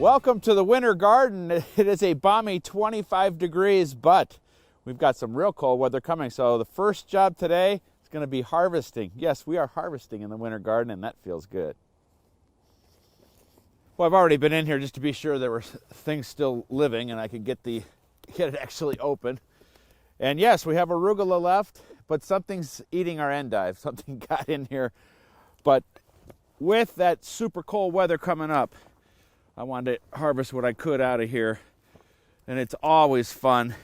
Welcome to the winter garden. It is a balmy 25 degrees, but we've got some real cold weather coming. So the first job today is going to be harvesting. Yes, we are harvesting in the winter garden, and that feels good. Well, I've already been in here just to be sure there were things still living and I could get it actually open. And yes, we have arugula left, but something's eating our endive. Something got in here. But with that super cold weather coming up, I wanted to harvest what I could out of here. And it's always fun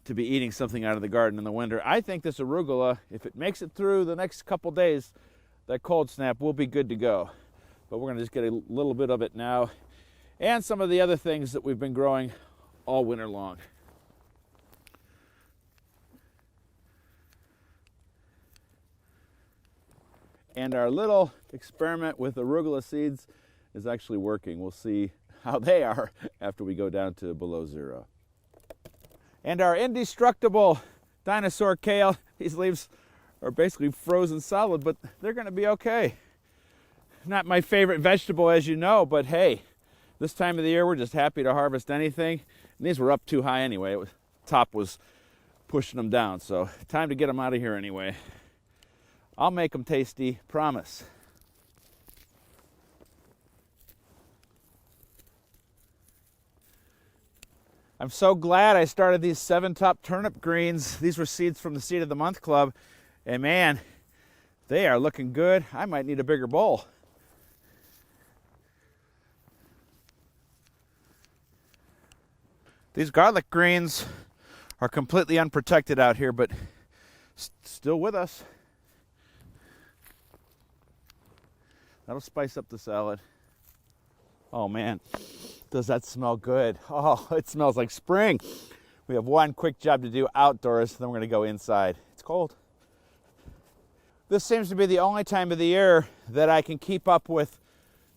to be eating something out of the garden in the winter. I think this arugula, if it makes it through the next couple days, that cold snap will be good to go. But we're going to just get a little bit of it now, and some of the other things that we've been growing all winter long. And our little experiment with arugula seeds is actually working. We'll see how they are after we go down to below zero. And our indestructible dinosaur kale, these leaves are basically frozen solid, but they're going to be okay. Not my favorite vegetable, as you know, but hey, this time of the year we're just happy to harvest anything. And these were up too high anyway. Top was pushing them down, so time to get them out of here anyway. I'll make them tasty, promise. I'm so glad I started these 7-top turnip greens. These were seeds from the Seed of the Month Club, and man, they are looking good. I might need a bigger bowl. These garlic greens are completely unprotected out here, but still with us. That'll spice up the salad. Oh man, does that smell good? Oh, it smells like spring. We have one quick job to do outdoors, then we're gonna go inside. It's cold. This seems to be the only time of the year that I can keep up with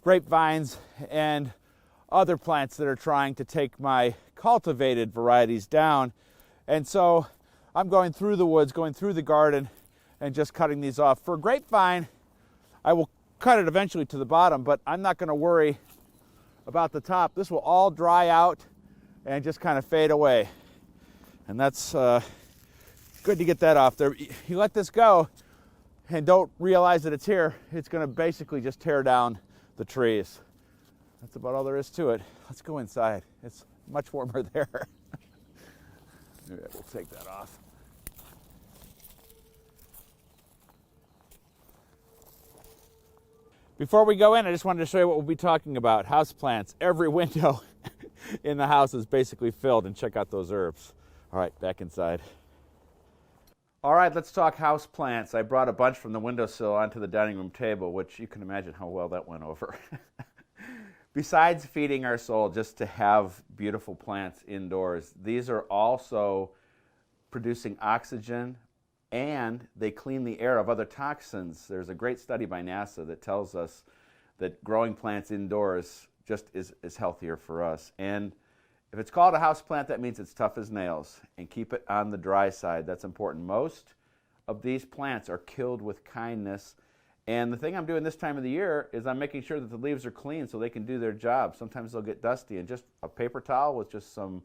grapevines and other plants that are trying to take my cultivated varieties down. And so I'm going through the woods, going through the garden, and just cutting these off. For a grapevine, I will cut it eventually to the bottom, but I'm not going to worry about the top. This will all dry out and just kind of fade away. And that's good to get that off there. You let this go and don't realize that it's here, it's going to basically just tear down the trees. That's about all there is to it. Let's go inside. It's much warmer there. Maybe we'll take that off. Before we go in, I just wanted to show you what we'll be talking about. Houseplants. Every window in the house is basically filled, and check out those herbs. All right, back inside. All right, let's talk houseplants. I brought a bunch from the windowsill onto the dining room table, which you can imagine how well that went over. Besides feeding our soul just to have beautiful plants indoors, these are also producing oxygen, and they clean the air of other toxins. There's a great study by NASA that tells us that growing plants indoors just is healthier for us. And if it's called a houseplant, that means it's tough as nails, and keep it on the dry side. That's important. Most of these plants are killed with kindness. And the thing I'm doing this time of the year is I'm making sure that the leaves are clean so they can do their job. Sometimes they'll get dusty, and just a paper towel with just some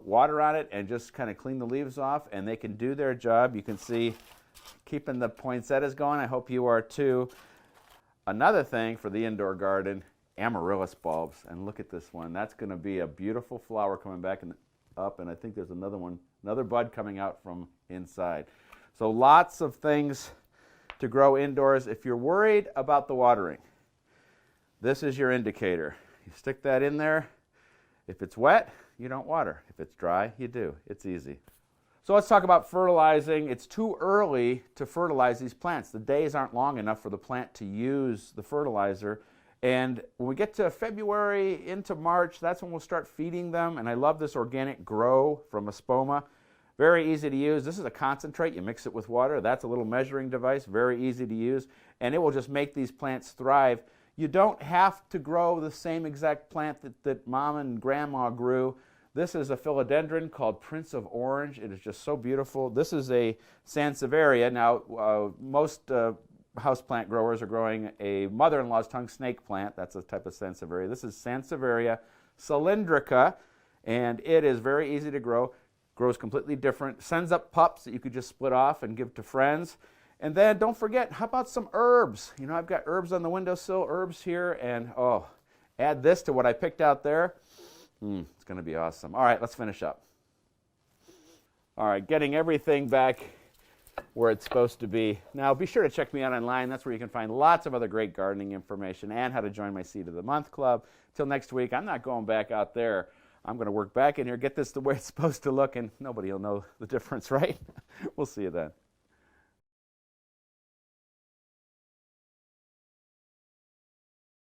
water on it and just kind of clean the leaves off, and they can do their job. You can see keeping the poinsettias going. I hope you are too. Another thing for the indoor garden, amaryllis bulbs. And look at this one. That's going to be a beautiful flower coming back up, and I think there's another one, another bud coming out from inside. So lots of things to grow indoors. If you're worried about the watering, this is your indicator. You stick that in there. If it's wet, you don't water. If it's dry, you do. It's easy. So let's talk about fertilizing. It's too early to fertilize these plants. The days aren't long enough for the plant to use the fertilizer. And when we get to February into March, that's when we'll start feeding them. And I love this organic grow from Espoma. Very easy to use. This is a concentrate. You mix it with water. That's a little measuring device. Very easy to use. And it will just make these plants thrive. You don't have to grow the same exact plant that Mom and Grandma grew. This is a philodendron called Prince of Orange. It is just so beautiful. This is a Sansevieria. Now, most houseplant growers are growing a mother-in-law's tongue snake plant. That's a type of Sansevieria. This is Sansevieria cylindrica, and it is very easy to grow. Grows completely different. Sends up pups that you could just split off and give to friends. And then don't forget, how about some herbs? You know, I've got herbs on the windowsill, herbs here, and oh, add this to what I picked out there. It's going to be awesome. All right, let's finish up. All right, getting everything back where it's supposed to be. Now, be sure to check me out online. That's where you can find lots of other great gardening information and how to join my Seed of the Month Club. Till next week, I'm not going back out there. I'm going to work back in here, get this the way it's supposed to look, and nobody will know the difference, right? We'll see you then.